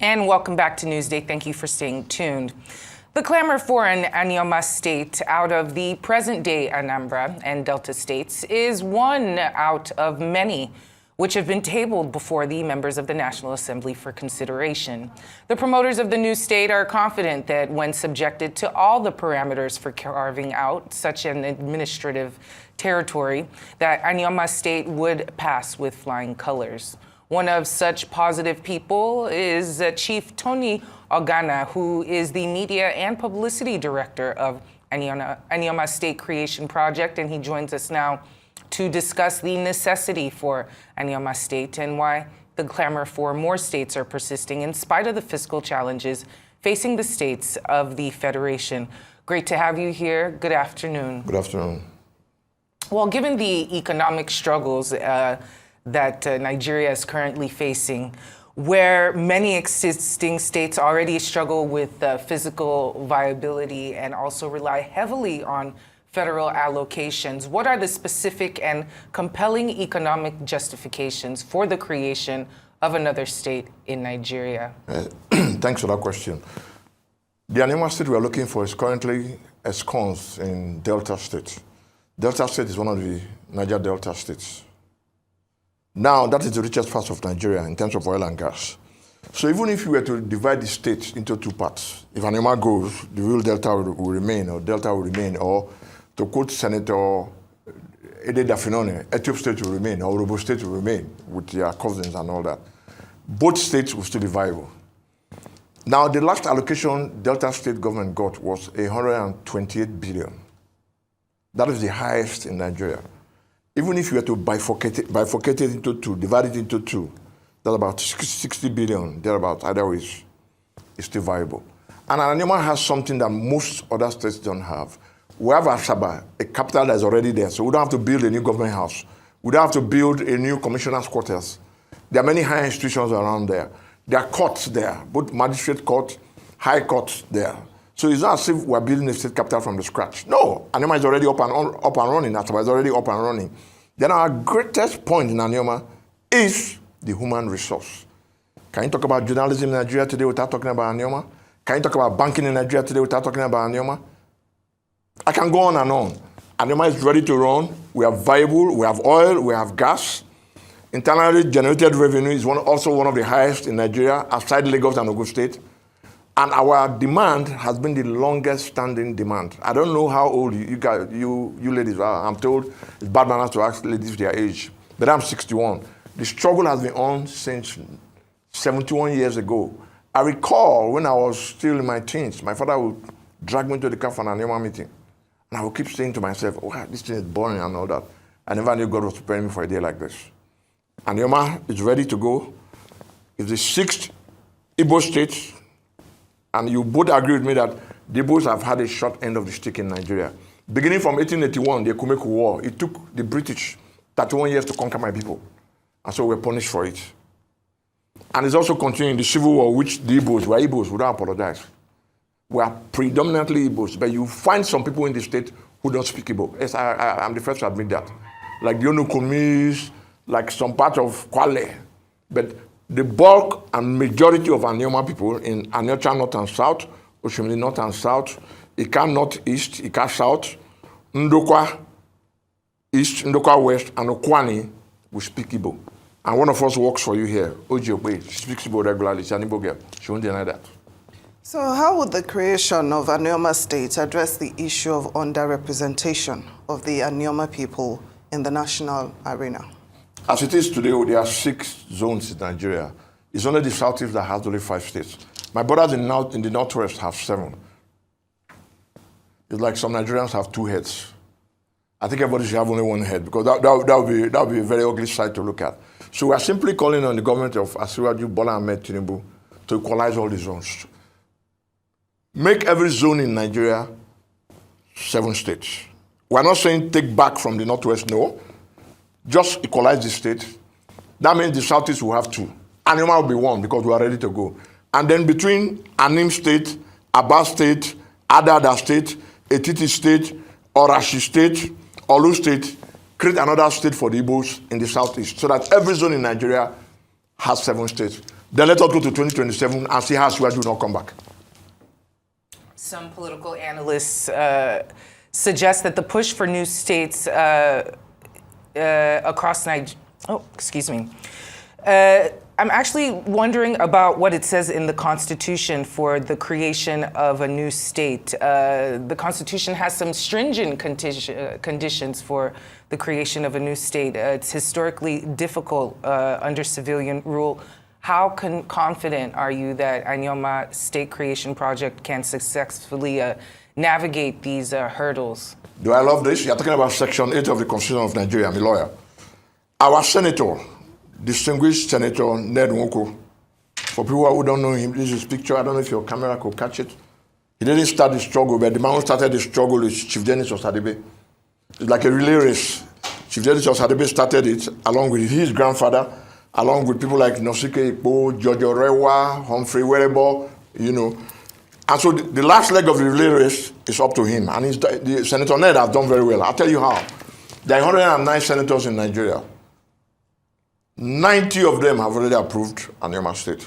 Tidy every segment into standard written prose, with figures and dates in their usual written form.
And welcome back to Newsday. Thank you for staying tuned. The clamor for an Anioma state out of the present-day Anambra and Delta states is one out of many which have been tabled before the members of the National Assembly for consideration. The promoters of the new state are confident that when subjected to all the parameters for carving out such an administrative territory, that Anioma state would pass with flying colors. One of such positive people is Chief Tonnie Oganah, who is the media and publicity director of Anioma State Creation Project, and he joins us now to discuss the necessity for Anioma State and why the clamor for more states are persisting in spite of the fiscal challenges facing the states of the Federation. Great to have you here. Good afternoon. Good afternoon. Well, given the economic struggles that Nigeria is currently facing, where many existing states already struggle with physical viability and also rely heavily on federal allocations, what are the specific and compelling economic justifications for the creation of another state in Nigeria? Thanks for that question. The Anioma state we are looking for is currently ensconced in Delta State. Delta State is one of the Niger Delta states. Now, that is the richest part of Nigeria in terms of oil and gas. So even if you were to divide the state into two parts, if Anioma goes, the real Delta will remain, or Delta will remain, or to quote Senator Ede Dafinone, Etiop State will remain, or Robo State will remain with their cousins and all that. Both states will still be viable. Now, the last allocation Delta State government got was 128 billion. That is the highest in Nigeria. Even if you were to bifurcate it into two, divide it into two, that's about 60 billion, thereabouts, either way, is still viable. And Anioma has something that most other states don't have. We have Asaba, a capital that is already there, so we don't have to build a new government house. We don't have to build a new commissioner's quarters. There are many higher institutions around there. There are courts there, both magistrate court, high courts there. So it's not as if we're building a state capital from the scratch. No, Anioma is already up and running. Asaba is already up and running. Then our greatest point in Anioma is the human resource. Can you talk about journalism in Nigeria today without talking about Anioma? Can you talk about banking in Nigeria today without talking about Anioma? I can go on and on. Anioma is ready to run. We are viable. We have oil. We have gas. Internally generated revenue is also one of the highest in Nigeria, outside Lagos and Ogun State. And our demand has been the longest standing demand. I don't know how old you ladies are. I'm told it's bad manners to ask ladies their age. But I'm 61. The struggle has been on since 71 years ago. I recall when I was still in my teens, my father would drag me to the car for an Anioma meeting. And I would keep saying to myself, oh, this thing is boring and all that. I never knew God was preparing me for a day like this. Anioma is ready to go. It's the 6th Igbo state. And you both agree with me that the Igbos have had a short end of the stick in Nigeria. Beginning from 1881, the Ekumeku War, it took the British 31 years to conquer my people. And so we're punished for it. And it's also continuing the Civil War, which the Igbos, we don't apologize. We are predominantly Igbos, but you find some people in the state who don't speak Igbo. Yes, I'm the first to admit that. Like the Onukomis, like some part of Kwale. But the bulk and majority of Anioma people in Aniocha North and South, Oshimili North and South, Ika North-East, Ika South, Ndokwa East, Ndokwa West, and Okwani will speak Igbo. And one of us works for you here, Oji Ogbe, she speaks Igbo regularly, she's an Igbo girl. She won't deny that. So how would the creation of Anioma State address the issue of underrepresentation of the Anioma people in the national arena? As it is today, there are 6 zones in Nigeria. It's only the Southeast that has only 5 states. My brothers in the Northwest have 7. It's like some Nigerians have 2 heads. I think everybody should have only 1 head because that would be a very ugly sight to look at. So we are simply calling on the government of Asiwaju Bola Ahmed Tinubu to equalize all the zones. Make every zone in Nigeria 7 states. We're not saying take back from the Northwest, no. Just equalize the state. That means the Southeast will have 2. Anioma will be 1 because we are ready to go. And then between Anim State, Aba State, Adada State, Etiti State, Orashi State, Olu State, create another state for the Igbos in the Southeast so that every zone in Nigeria has 7 states. Then let us go to 2027 and see how Asiwaju will not come back. Some political analysts suggest that the push for new states across Nigeria. Oh, excuse me. I'm actually wondering about what it says in the Constitution for the creation of a new state. The Constitution has some stringent conditions for the creation of a new state. It's historically difficult under civilian rule. How confident are you that Anioma state creation project can successfully navigate these hurdles? Do I love this? You're talking about Section 8 of the Constitution of Nigeria. I'm a lawyer. Our senator, distinguished Senator Ned Nwoko, for people who don't know him, this is his picture. I don't know if your camera could catch it. He didn't start the struggle, but the man who started the struggle is Chief Dennis Osadebe. It's like a relay race. Chief Dennis Osadebe started it along with his grandfather, along with people like Nosike Ikpo, Jojo Rewa, Humphrey Werebo, you know. And so the last leg of the relay race is up to him. And Senator Ned has done very well. I'll tell you how. There are 109 senators in Nigeria. 90 of them have already approved Anioma State.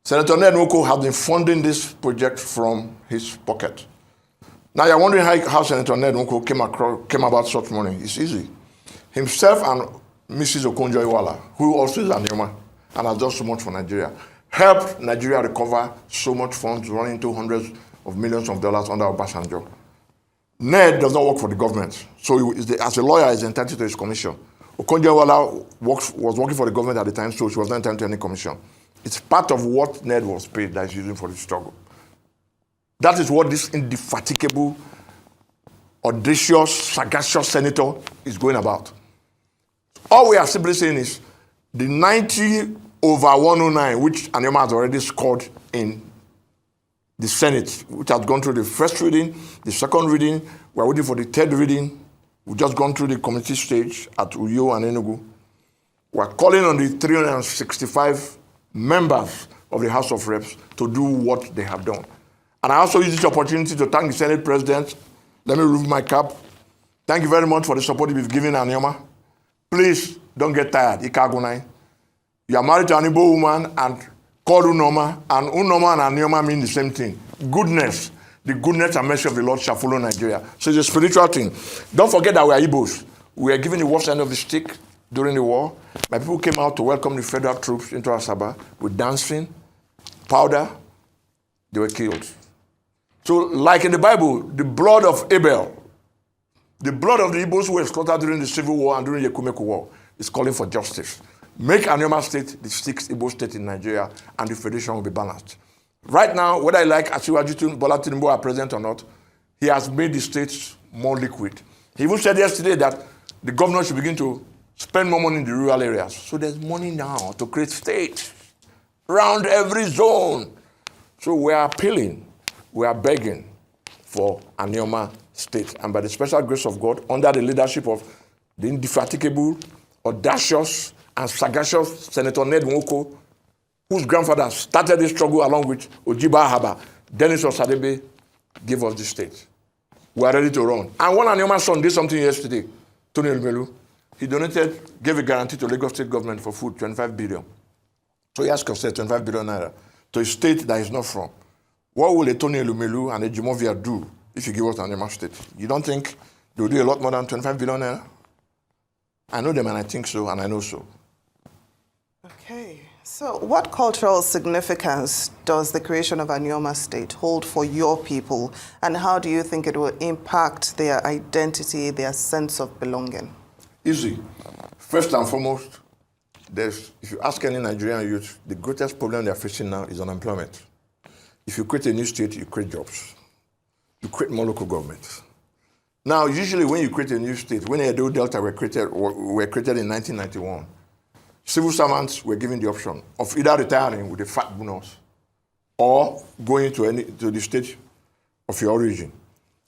Senator Ned Nwoko has been funding this project from his pocket. Now you're wondering how Senator Ned Nwoko came about such money. It's easy. Himself and Mrs. Okonjo-Iweala, who also is Anioma and has done so much for Nigeria, helped Nigeria recover so much funds running into hundreds of millions of dollars under Obasanjo. Ned does not work for the government, so as a lawyer, he's entitled to his commission. Okonjo-Iweala was working for the government at the time, so she was not entitled to any commission. It's part of what Ned was paid that he's using for the struggle. That is what this indefatigable, audacious, sagacious senator is going about. All we are simply saying is the 90 over 109, which Anioma has already scored in the Senate, which has gone through the first reading, the second reading, we're waiting for the third reading. We've just gone through the committee stage at Uyo and Enugu. We're calling on the 365 members of the House of Reps to do what they have done. And I also use this opportunity to thank the Senate President. Let me remove my cap. Thank you very much for the support you've given Anioma. Please don't get tired. Ikagunai. You are married to an Igbo woman and called Unoma, and Unoma and Anioma mean the same thing. Goodness. The goodness and mercy of the Lord shall follow Nigeria. So it's a spiritual thing. Don't forget that we are Igbos. We are given the worst end of the stick during the war. My people came out to welcome the federal troops into Asaba with dancing, powder. They were killed. So like in the Bible, the blood of Abel, the blood of the Igbos who were slaughtered during the Civil War and during the Ekumeku War is calling for justice. Make Anioma State the 6th Igbo state in Nigeria, and the federation will be balanced. Right now, whether I like Asiwaju Bola Tinubu are president or not, he has made the states more liquid. He even said yesterday that the governor should begin to spend more money in the rural areas. So there's money now to create states around every zone. So we are appealing, we are begging for Anioma State. And by the special grace of God, under the leadership of the indefatigable, audacious, and sagacious Senator Ned Nwoko, whose grandfather started this struggle along with Ojiba Haba, Dennis Osadebe, gave us the state. We are ready to run. And one Anioma son did something yesterday, Tonnie Elumelu. He gave a guarantee to Lagos State government for food, 25 billion. So he asked us, 25 billion naira, to a state that is not from. What will a Tonnie Elumelu and a Jumovia do if you give us Anioma State? You don't think they will do a lot more than 25 billion naira? I know them and I think so, and I know so. Okay. So what cultural significance does the creation of Anioma State hold for your people, and how do you think it will impact their identity, their sense of belonging? Easy. First and foremost, if you ask any Nigerian youth, the greatest problem they're facing now is unemployment. If you create a new state, you create jobs. You create more local governments. Now, usually when you create a new state, when Edo Delta were created in 1991, civil servants were given the option of either retiring with a fat bonus or going to the state of your origin.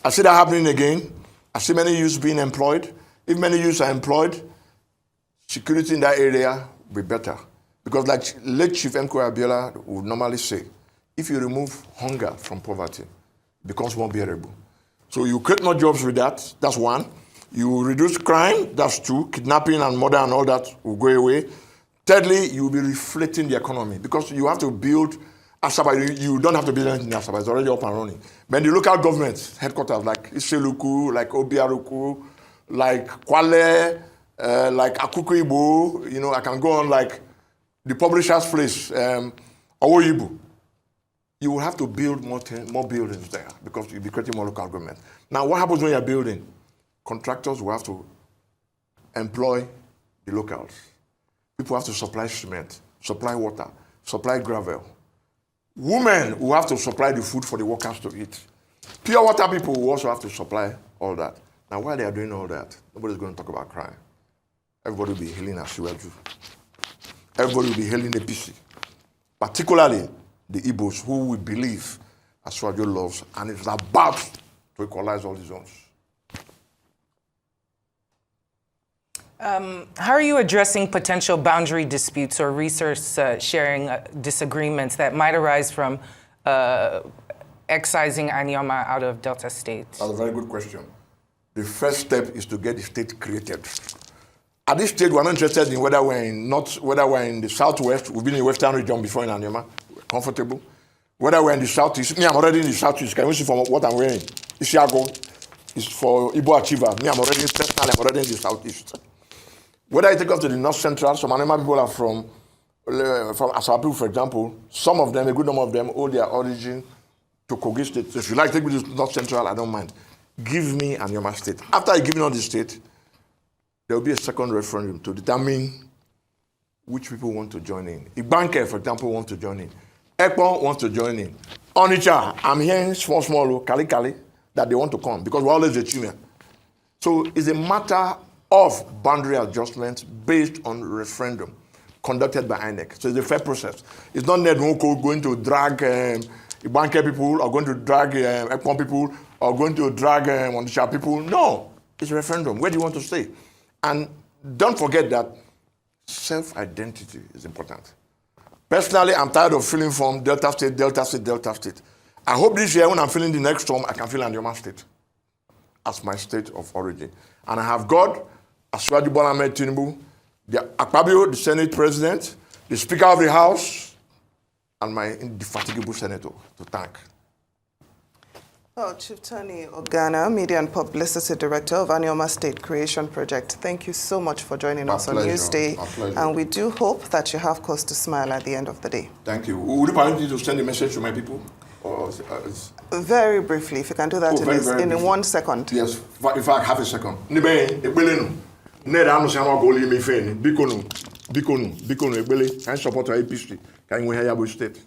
I see that happening again. I see many youths being employed. If many youths are employed, security in that area will be better. Because like late Chief M. Abiola would normally say, if you remove hunger from poverty, it becomes more bearable. So you create more jobs with that, that's one. You reduce crime, that's two. Kidnapping and murder and all that will go away. Thirdly, you will be reflating the economy because you have to build Asaba. You don't have to build anything in Asaba. It's already up and running. But the local government headquarters like Iseluku, like Obiaruku, like Kwale, like Akuku-Ibo, you know, I can go on like the publisher's place, Owoyibu. You will have to build more buildings there because you'll be creating more local government. Now, what happens when you're building? Contractors will have to employ the locals. People have to supply cement, supply water, supply gravel. Women will have to supply the food for the workers to eat. Pure water people will also have to supply all that. Now, while they are doing all that, nobody's going to talk about crime. Everybody will be hailing Asiwaju. Everybody will be hailing the PC. Particularly the Igbos who we believe Asiwaju loves and is about to equalize all the zones. How are you addressing potential boundary disputes or resource sharing disagreements that might arise from excising Anioma out of Delta State? That's a very good question. The first step is to get the state created. At this stage, we're not interested in whether we're in the southwest. We've been in the western region before in Anioma. We're comfortable. Whether we're in the southeast. Me, I'm already in the southeast. Can you see from what I'm wearing? Isiago is for Igbo achievers. Me, I'm already in the southeast. Whether I take us to the north central, some Anioma people are from Asapu, for example. Some of them, a good number of them, owe their origin to Kogi State. So if you like to take me to north central, I don't mind. Give me Anioma State. After I give you all the state, there will be a second referendum to determine which people want to join in. Igbanke, for example, wants to join in. Ekpon wants to join in. Onitsha, I'm hearing small, Kali, that they want to come because we're always a children. So it's a matter of boundary adjustment based on referendum conducted by INEC. So it's a fair process. It's not Nedwoko going to drag Igbanke people or going to drag Ekpon people or going to drag Onitsha people. No, it's a referendum. Where do you want to stay? And don't forget that self-identity is important. Personally, I'm tired of feeling from Delta State, Delta State, Delta State. I hope this year when I'm feeling the next storm, I can feel Anioma State as my state of origin. And I have God, Asiwaju Bola Ahmed Tinubu, the Akpabio, the Senate President, the Speaker of the House, and my indefatigable Senator to thank. Well, Chief Tonnie Oganah, Media and Publicity Director of Anioma State Creation Project, thank you so much for joining us on Newsday. And we do hope that you have cause to smile at the end of the day. Thank you. Would you permit me to send a message to my people? Or very briefly, if you can do that in 1 second. Yes, in fact, half a second. Bikonu, Ebele, can support our APC, can we hear about state?